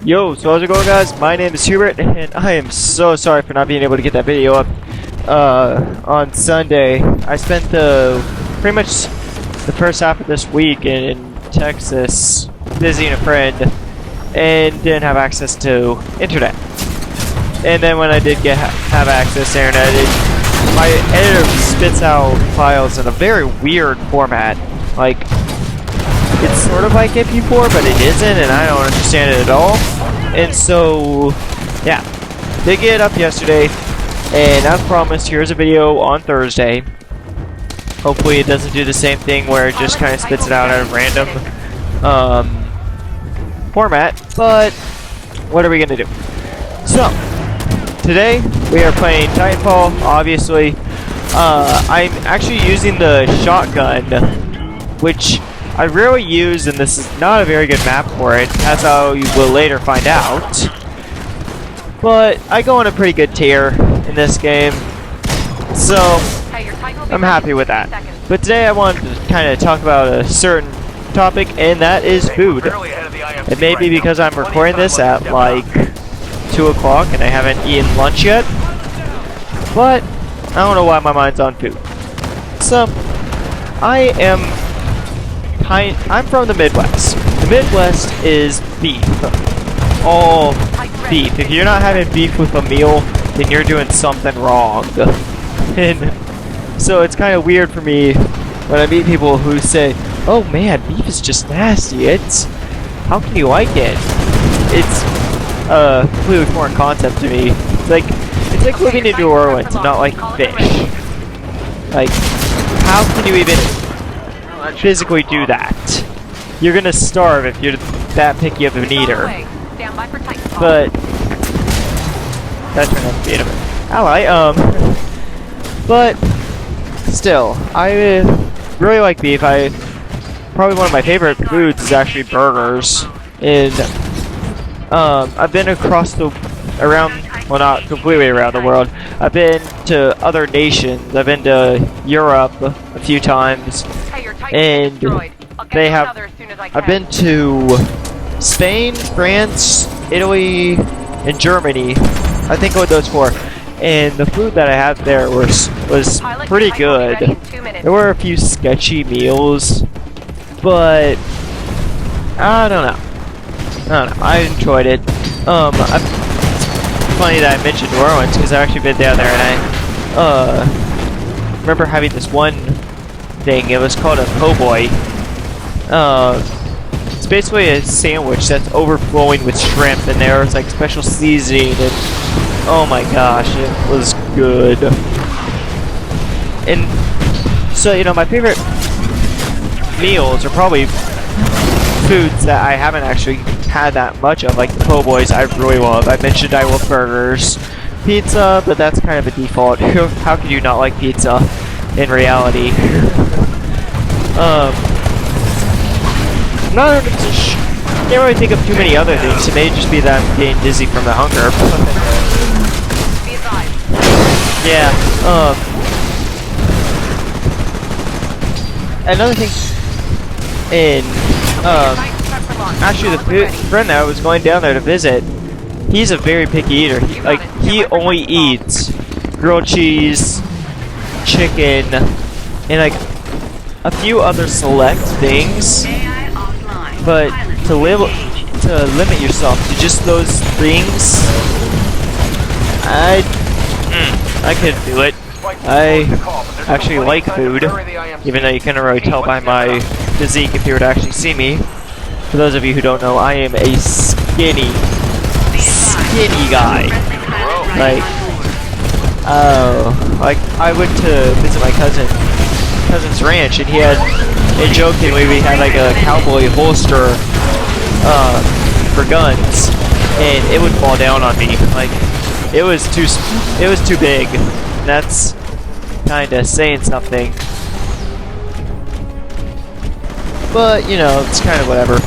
Yo, so how's it going, guys? My name is Hubert, and I am so sorry for not being able to get that video up on Sunday. I spent pretty much the first half of this week in Texas visiting a friend and didn't have access to internet. And then when I did have access to internet, my editor spits out files in a very weird format. Like, it's sort of like MP4, but it isn't, and I don't understand it at all. And so, yeah, they get it up yesterday, and as promised, here's a video on Thursday. Hopefully it doesn't do the same thing where it just kind of spits it out at a random format, but what are we going to do? So, today we are playing Titanfall, obviously. I'm actually using the shotgun, which I rarely use, and this is not a very good map for it, as you will later find out. But I go on a pretty good tier in this game, so I'm happy with that. But today I wanted to kind of talk about a certain topic, and that is food. It may be because I'm recording this at like 2 o'clock and I haven't eaten lunch yet, but I don't know why my mind's on food. So, I'm from the Midwest. The Midwest is beef. All beef. If you're not having beef with a meal, then you're doing something wrong. And so it's kind of weird for me when I meet people who say, "Oh man, beef is just nasty. How can you like it?" It's a completely foreign concept to me. It's like living in New Orleans and not liking fish. Like, how can you even physically do that? You're gonna starve if you're that picky of an eater. But that turned out to be an ally. But still, I really like beef. Probably one of my favorite foods is actually burgers. And I've been well, not completely around the world. I've been to other nations. I've been to Europe a few times, and I've been to Spain, France, Italy, and Germany. I think with those 4. And the food that I had there was pretty good. There were a few sketchy meals, but I don't know. I enjoyed it. It's funny that I mentioned New Orleans because I've actually been down there, and I remember having this one thing. It was called a po' boy. It's basically a sandwich that's overflowing with shrimp, and there was like special seasoning, and oh my gosh, it was good. And so, you know, my favorite meals are probably foods that I haven't actually had that much of, like the po' boys I really love. I mentioned I love burgers, pizza, but that's kind of a default. How could you not like pizza in reality? Not 100% can't really think of too many other things. It may just be that I'm getting dizzy from the hunger. Yeah. Another thing actually, the friend that I was going down there to visit, he's a very picky eater. He only eats grilled cheese, chicken, and like a few other select things. But to limit yourself to just those things, I couldn't do it. I actually like food, even though you can't really tell by my physique if you were to actually see me. For those of you who don't know, I am a skinny guy. Like I went to visit my cousin's ranch, and and jokingly we had like a cowboy holster for guns, and it would fall down on me. Like it was too big. And that's kind of saying something. But you know, it's kind of whatever.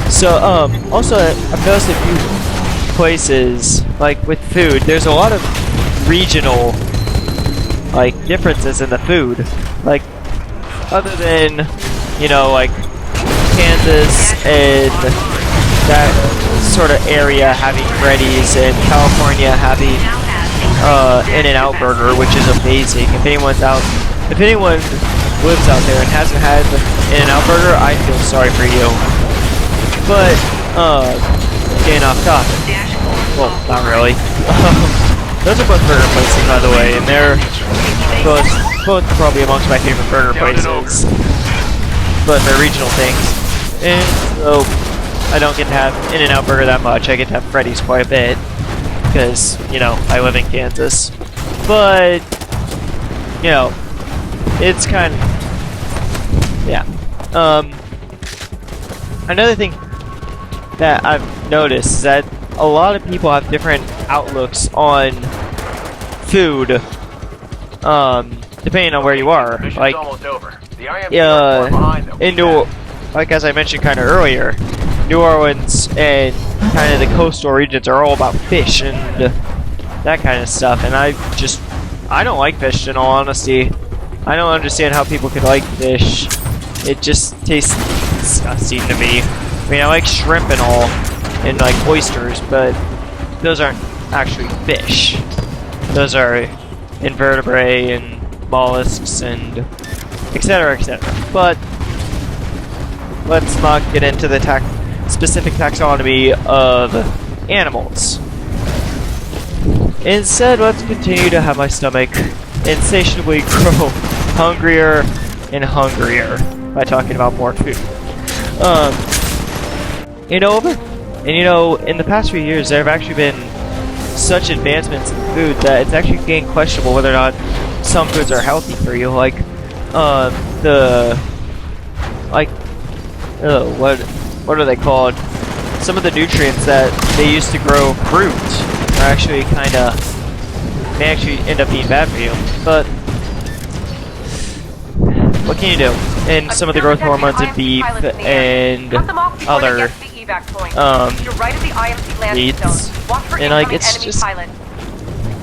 So, also, I've noticed a few places, like, with food, there's a lot of regional, like, differences in the food. Like, other than, you know, like, Kansas and that sort of area having Freddy's, and California having In-N-Out Burger, which is amazing. If anyone lives out there and hasn't had In-N-Out Burger, I feel sorry for you. But getting off topic. Well, not really. Those are both burger places, by the way, and they're both probably amongst my favorite burger places. But they're regional things. And so I don't get to have In-N-Out Burger that much. I get to have Freddy's quite a bit. Because, you know, I live in Kansas. But, you know, it's kind of... Yeah. Another thing that I've noticed is that a lot of people have different outlooks on food, depending on where you are. Like, like as I mentioned kind of earlier, New Orleans and kind of the coastal regions are all about fish and that kind of stuff. And I don't like fish in all honesty. I don't understand how people could like fish. It just tastes disgusting to me. I mean, I like shrimp and all, and like oysters, but those aren't actually fish. Those are invertebrate and mollusks and etc., etc. But let's not get into the specific taxonomy of animals. Instead, let's continue to have my stomach insatiably grow hungrier and hungrier by talking about more food. In the past few years, there have actually been such advancements in food that it's actually getting questionable whether or not some foods are healthy for you. Like, what are they called? Some of the nutrients that they used to grow fruit are actually may actually end up being bad for you. But what can you do? And some of the growth hormones in beef and other meats, and like it's just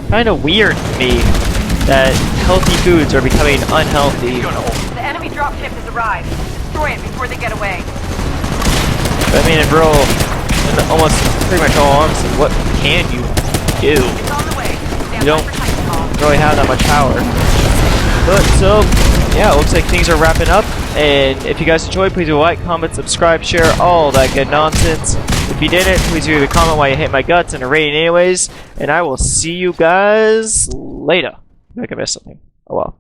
kind of weird to me that healthy foods are becoming unhealthy. The enemy dropship has arrived. Destroy it before they get away. I mean, in almost pretty much all honesty, what can you do? It's on the way. You don't really have that much power. But so, yeah, it looks like things are wrapping up. And if you guys enjoyed, please do like, comment, subscribe, share, all that good nonsense. If you didn't, please leave a comment why you hate my guts and a rating anyways. And I will see you guys later. I think I missed something. Oh well.